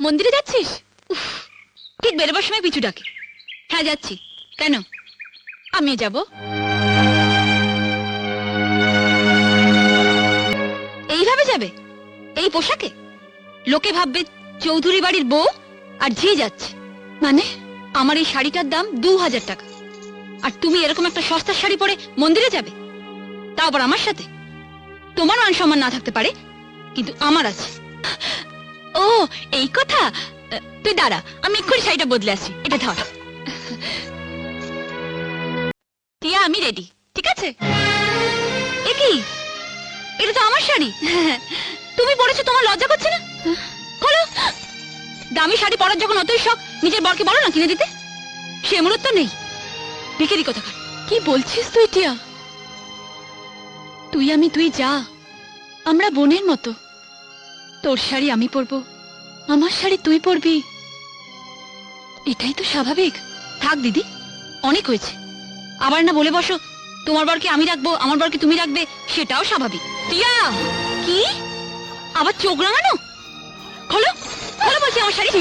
মন্দিরে যাচ্ছিস? উফ, ঠিক বেরোবার সময় পিছু ডাকে। হ্যাঁ যাচ্ছি। কেন? আমিও যাব। এইভাবে যাবে? এই পোশাকে? লোকে ভাববে চৌধুরী বাড়ির বউ আর ঝি যাচ্ছে। মানে আমার এই শাড়িটার দাম 2000 টাকা, আর তুমি এরকম একটা সস্তার শাড়ি পরে মন্দিরে যাবে, তাও আবার আমার সাথে? তোমার মান সম্মান না থাকতে পারে, কিন্তু আমার আছে। ও এই কথা। তুই দাঁড়া, আমি এক্ষুনি শাড়িটা বদলে আসছি। এটা ধর। টিয়া, আমি রেডি, ঠিক আছে? এ কি? এটা তো আমার শাড়ি। তুমি পরেছো, তোমার লজ্জা করছে না? খোলো। দামি শাড়ি পরার যখন অতই শখ, নিজের বরকে বলো না কিনে দিতে। সে মুহূর্ত নেই। ভিখারি কোথাকার। কি বলছিস তুই টিয়া? তুই আমি তুই যা, আমরা বোনের মতো। তোর শাড়ি আমি পরবো, আমার শাড়ি তুই পরবি, এটাই তো স্বাভাবিক। থাক দিদি, অনেক হয়েছে। আবার না বলে বসো তোমার বরকে আমি রাখবো, আমার বরকে তুমি রাখবে, সেটাও স্বাভাবিক। টিয়া, কি আবার চোখ রাঙানো? খোলো খোলো বলছি আমার শাড়ি।